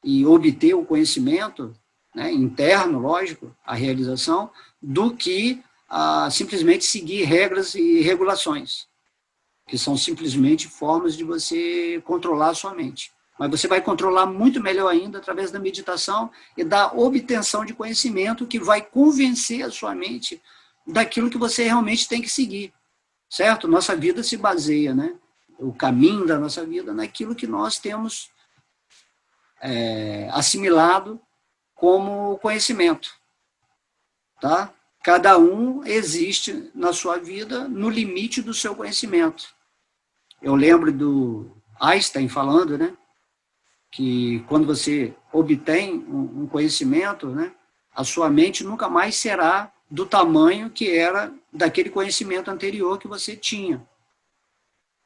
e obter o conhecimento, né, interno, lógico, a realização, do que simplesmente seguir regras e regulações, que são simplesmente formas de você controlar a sua mente. Mas você vai controlar muito melhor ainda através da meditação e da obtenção de conhecimento que vai convencer a sua mente daquilo que você realmente tem que seguir, certo? Nossa vida se baseia, né? O caminho da nossa vida naquilo que nós temos assimilado como conhecimento, tá? Cada um existe na sua vida no limite do seu conhecimento. Eu lembro do Einstein falando, né, que quando você obtém um conhecimento, né, a sua mente nunca mais será do tamanho que era daquele conhecimento anterior que você tinha.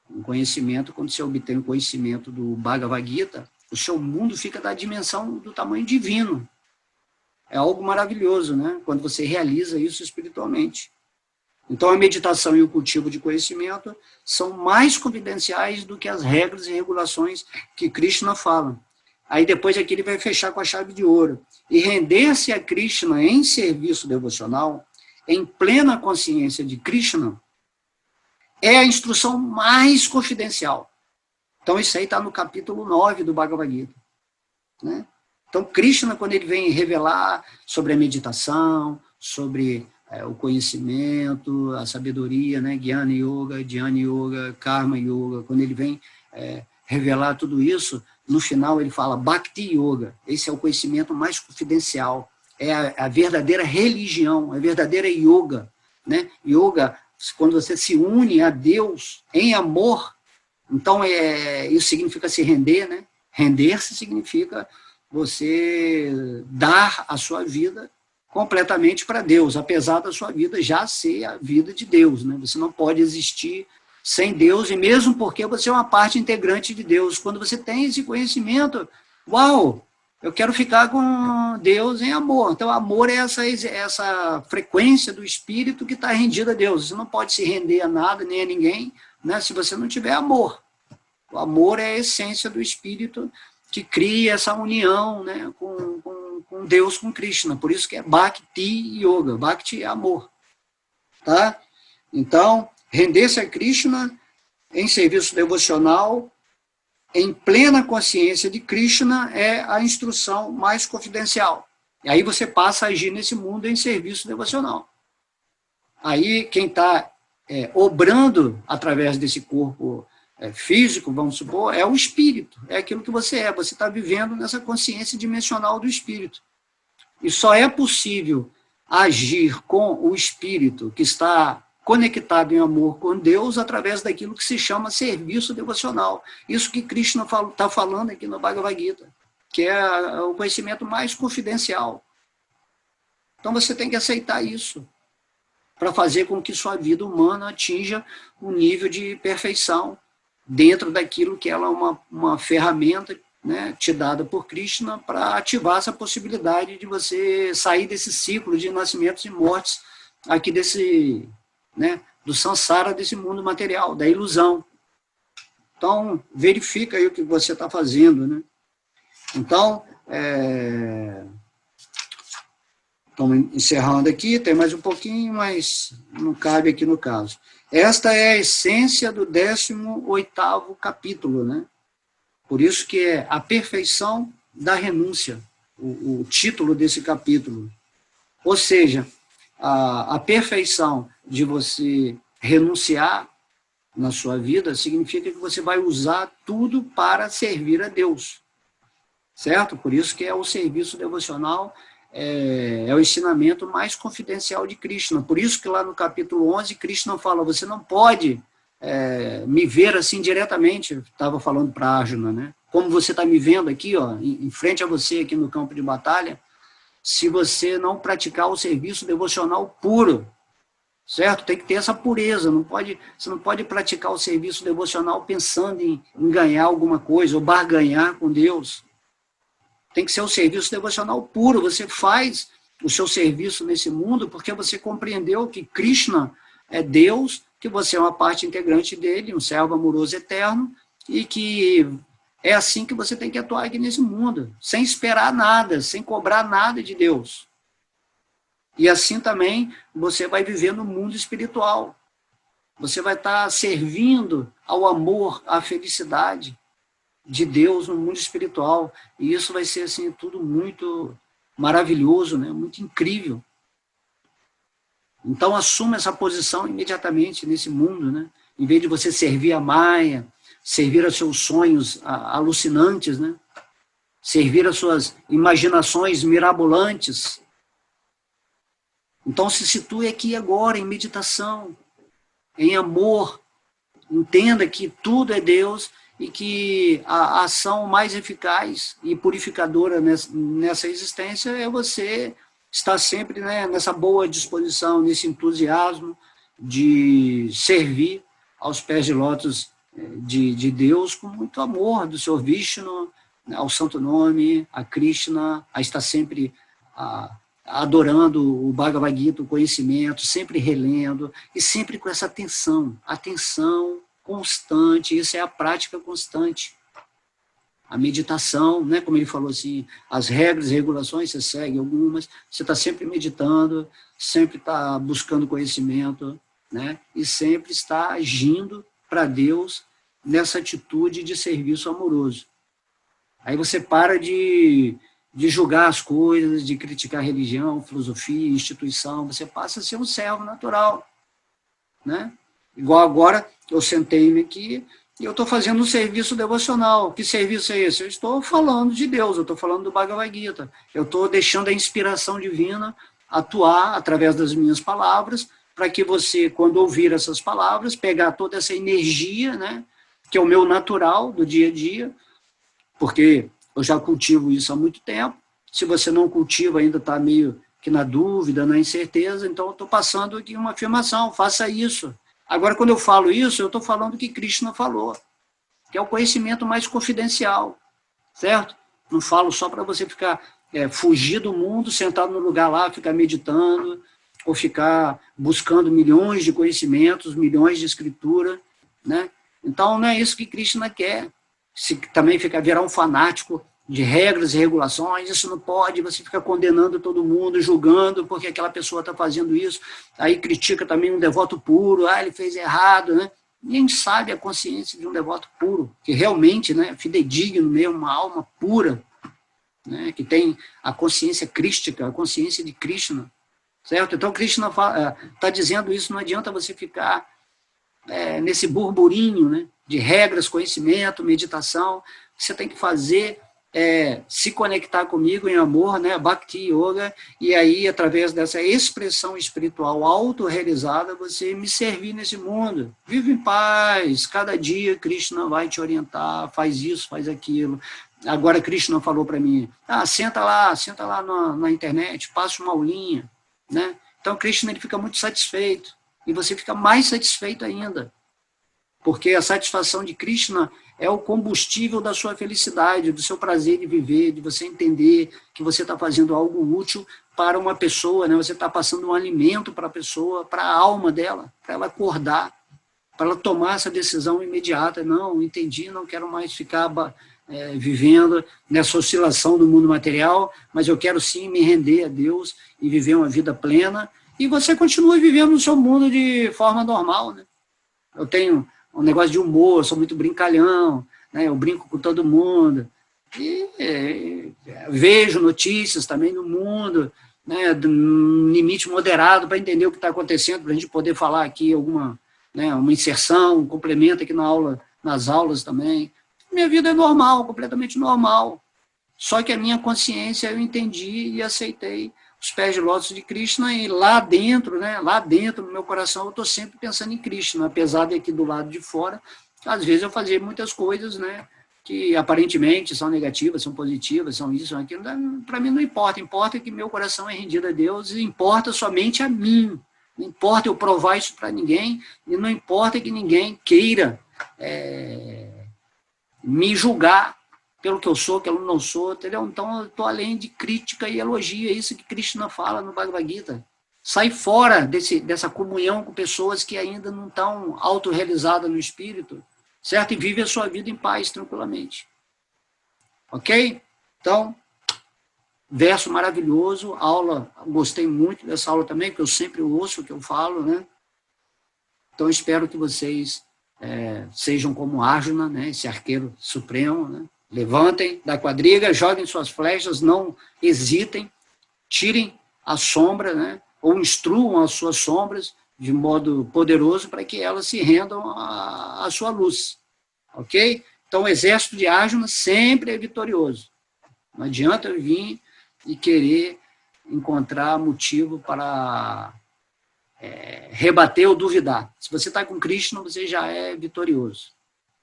Um conhecimento, quando você obtém o conhecimento do Bhagavad Gita, o seu mundo fica da dimensão do tamanho divino. É algo maravilhoso, né, quando você realiza isso espiritualmente. Então, a meditação e o cultivo de conhecimento são mais confidenciais do que as regras e regulações que Krishna fala. Aí depois aqui ele vai fechar com a chave de ouro. E render-se a Krishna em serviço devocional, em plena consciência de Krishna, é a instrução mais confidencial. Então, isso aí está no capítulo 9 do Bhagavad Gita, né? Então, Krishna, quando ele vem revelar sobre a meditação, sobre o conhecimento, a sabedoria, né? Jnana Yoga, Dhyana Yoga, Karma Yoga, quando ele vem revelar tudo isso, no final ele fala Bhakti Yoga. Esse é o conhecimento mais confidencial, é a verdadeira religião, a verdadeira yoga, né? Yoga, quando você se une a Deus em amor, então isso significa se render, né? Render-se significa você dar a sua vida completamente para Deus, apesar da sua vida já ser a vida de Deus, né? Você não pode existir sem Deus, e mesmo porque você é uma parte integrante de Deus. Quando você tem esse conhecimento, uau, eu quero ficar com Deus em amor. Então, amor é essa frequência do Espírito que está rendida a Deus. Você não pode se render a nada, nem a ninguém, né, se você não tiver amor. O amor é a essência do Espírito que cria essa união, né, com Deus, com Krishna. Por isso que é Bhakti Yoga. Bhakti é amor. Tá? Então, render-se a Krishna em serviço devocional, em plena consciência de Krishna, é a instrução mais confidencial. E aí você passa a agir nesse mundo em serviço devocional. Aí quem está obrando através desse corpo físico, vamos supor, é o espírito, é aquilo que você é. Você está vivendo nessa consciência dimensional do espírito. E só é possível agir com o espírito que está conectado em amor com Deus através daquilo que se chama serviço devocional. Isso que Krishna está falando aqui no Bhagavad Gita, que é o conhecimento mais confidencial. Então você tem que aceitar isso, para fazer com que sua vida humana atinja um nível de perfeição dentro daquilo que ela é uma ferramenta, né, te dada por Krishna para ativar essa possibilidade de você sair desse ciclo de nascimentos e mortes aqui desse, né, do samsara, desse mundo material, da ilusão. Então, verifica aí o que você está fazendo, né? Então, estamos encerrando aqui, tem mais um pouquinho, mas não cabe aqui no caso. Esta é a essência do 18º capítulo, né? Por isso que é a perfeição da renúncia, o título desse capítulo. Ou seja, a perfeição de você renunciar na sua vida significa que você vai usar tudo para servir a Deus. Certo? Por isso que é o serviço devocional, é o ensinamento mais confidencial de Krishna. Por isso que lá no capítulo 11, Krishna fala, você não pode me ver assim diretamente, estava falando para Arjuna, né? Como você está me vendo aqui, ó, em frente a você aqui no campo de batalha, se você não praticar o serviço devocional puro, certo? Tem que ter essa pureza, você não pode praticar o serviço devocional pensando em ganhar alguma coisa, ou barganhar com Deus. Tem que ser um serviço devocional puro, você faz o seu serviço nesse mundo porque você compreendeu que Krishna é Deus, que você é uma parte integrante dele, um servo amoroso eterno, e que é assim que você tem que atuar aqui nesse mundo, sem esperar nada, sem cobrar nada de Deus. E assim também você vai viver no mundo espiritual. Você vai estar servindo ao amor, à felicidade de Deus no mundo espiritual. E isso vai ser assim, tudo muito maravilhoso, né? Muito incrível. Então assuma essa posição imediatamente nesse mundo, né? Em vez de você servir a Maya, servir a seus sonhos alucinantes, né? Servir as suas imaginações mirabolantes. Então se situe aqui agora em meditação, em amor. Entenda que tudo é Deus e que a ação mais eficaz e purificadora nessa existência é você estar sempre, né, nessa boa disposição, nesse entusiasmo de servir aos pés de lótus de Deus com muito amor, do Senhor Vishnu, ao Santo Nome, a Krishna, a estar sempre adorando o Bhagavad Gita, o conhecimento, sempre relendo, e sempre com essa atenção constante. Isso é a prática constante. A meditação, né, como ele falou assim, as regras e regulações, você segue algumas, você está sempre meditando, sempre está buscando conhecimento, né, e sempre está agindo para Deus nessa atitude de serviço amoroso. Aí você para de julgar as coisas, de criticar a religião, filosofia, instituição, você passa a ser um servo natural, né? Igual agora, eu sentei-me aqui e eu estou fazendo um serviço devocional. Que serviço é esse? Eu estou falando de Deus, eu estou falando do Bhagavad Gita. Eu estou deixando a inspiração divina atuar através das minhas palavras, para que você, quando ouvir essas palavras, pegar toda essa energia, né, que é o meu natural do dia a dia, porque eu já cultivo isso há muito tempo. Se você não cultiva, ainda está meio que na dúvida, na incerteza, então eu estou passando aqui uma afirmação, faça isso. Agora, quando eu falo isso, eu estou falando o que Krishna falou, que é o conhecimento mais confidencial, certo? Não falo só para você ficar, fugir do mundo, sentado no lugar lá, ficar meditando, ou ficar buscando milhões de conhecimentos, milhões de escritura, né? Então, não é isso que Krishna quer. Se também virar um fanático de regras e regulações, isso não pode, você fica condenando todo mundo, julgando porque aquela pessoa está fazendo isso, aí critica também um devoto puro, ele fez errado, né? Ninguém sabe a consciência de um devoto puro, que realmente, né, fidedigno mesmo, uma alma pura, né, que tem a consciência crística, a consciência de Krishna, certo? Então, Krishna está dizendo isso, não adianta você ficar nesse burburinho, né, de regras, conhecimento, meditação, você tem que fazer, se conectar comigo em amor, né, Bhakti Yoga, e aí, através dessa expressão espiritual autorrealizada, você me servir nesse mundo. Vive em paz, cada dia Krishna vai te orientar, faz isso, faz aquilo. Agora Krishna falou para mim, senta lá na internet, passa uma aulinha, né? Então Krishna ele fica muito satisfeito, e você fica mais satisfeito ainda, porque a satisfação de Krishna é o combustível da sua felicidade, do seu prazer de viver, de você entender que você está fazendo algo útil para uma pessoa, né? Você está passando um alimento para a pessoa, para a alma dela, para ela acordar, para ela tomar essa decisão imediata. Não, entendi, não quero mais ficar vivendo nessa oscilação do mundo material, mas eu quero sim me render a Deus e viver uma vida plena, e você continua vivendo no seu mundo de forma normal, né? Eu tenho um negócio de humor, sou muito brincalhão, né? Eu brinco com todo mundo, e vejo notícias também no mundo, né, de um limite moderado para entender o que está acontecendo, para a gente poder falar aqui alguma, né, uma inserção, um complemento aqui nas aulas também. Minha vida é normal, completamente normal, só que a minha consciência eu entendi e aceitei os pés de lótus de Krishna, e lá dentro, né, lá dentro do meu coração, eu estou sempre pensando em Krishna, apesar de aqui do lado de fora, às vezes eu fazia muitas coisas, né, que aparentemente são negativas, são positivas, são isso, são aquilo, para mim não importa, importa que meu coração é rendido a Deus, e importa somente a mim, não importa eu provar isso para ninguém, e não importa que ninguém queira me julgar pelo que eu sou, que eu não sou, entendeu? Então eu estou além de crítica e elogio, é isso que Krishna fala no Bhagavad Gita. Sai fora dessa comunhão com pessoas que ainda não estão autorrealizadas no espírito, certo? E vive a sua vida em paz, tranquilamente. Ok? Então, verso maravilhoso, aula, gostei muito dessa aula também, porque eu sempre ouço o que eu falo, né? Então, espero que vocês sejam como Arjuna, né? Esse arqueiro supremo, né? Levantem da quadriga, joguem suas flechas, não hesitem, tirem a sombra, né? Ou instruam as suas sombras de modo poderoso para que elas se rendam à sua luz. Ok? Então, o exército de Arjuna sempre é vitorioso. Não adianta eu vir e querer encontrar motivo para rebater ou duvidar. Se você está com Krishna, você já é vitorioso.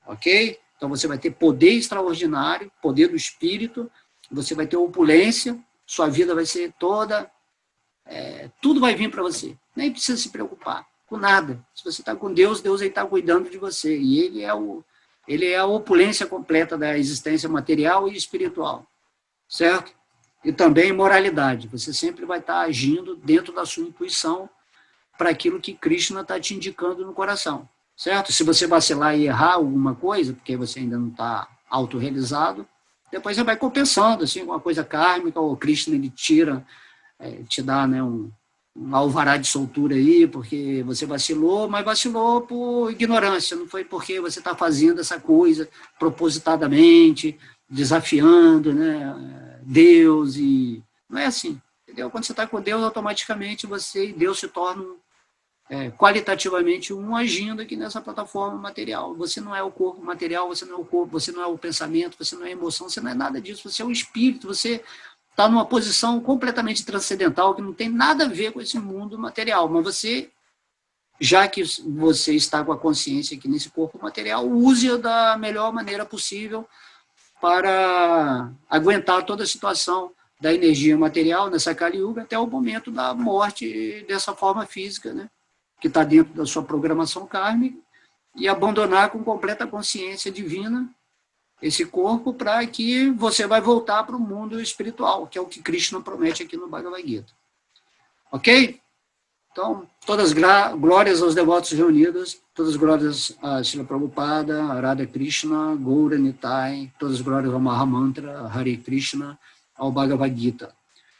Ok? Então, você vai ter poder extraordinário, poder do espírito, você vai ter opulência, sua vida vai ser toda, tudo vai vir para você. Nem precisa se preocupar com nada. Se você está com Deus, Deus está cuidando de você. E ele é a opulência completa da existência material e espiritual. Certo? E também moralidade. Você sempre vai estar agindo dentro da sua intuição para aquilo que Krishna está te indicando no coração. Certo? Se você vacilar e errar alguma coisa, porque você ainda não está autorrealizado, depois você vai compensando, assim, uma coisa kármica, ou Krishna ele tira, te dá, né, um alvará de soltura aí, porque você vacilou, mas vacilou por ignorância, não foi porque você está fazendo essa coisa propositadamente, desafiando, né, Deus, e não é assim, entendeu? Quando você está com Deus, automaticamente você e Deus se tornam qualitativamente agindo aqui nessa plataforma material. Você não é o corpo material, você não é o corpo, você não é o pensamento, você não é a emoção, você não é nada disso, você é o espírito, você está numa posição completamente transcendental, que não tem nada a ver com esse mundo material, mas você, já que você está com a consciência aqui nesse corpo material, use-a da melhor maneira possível para aguentar toda a situação da energia material, nessa Kali Yuga, até o momento da morte dessa forma física, né? Que está dentro da sua programação kármica, e abandonar com completa consciência divina esse corpo, para que você vai voltar para o mundo espiritual, que é o que Krishna promete aqui no Bhagavad Gita. Ok? Então, todas glórias aos devotos reunidos, todas glórias a Srila Prabhupada, a Radha Krishna, Gaura Nitai, todas glórias ao Mahamantra, a Hare Krishna, ao Bhagavad Gita.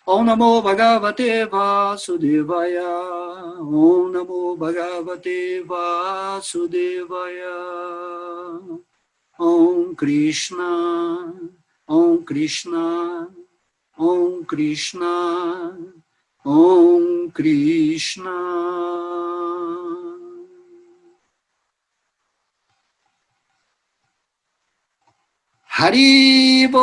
Om Namo Bhagavate Vasudevaya, Om Namo Bhagavate Vasudevaya, Om Krishna, Om Krishna, Om Krishna, Om Krishna. Haribo!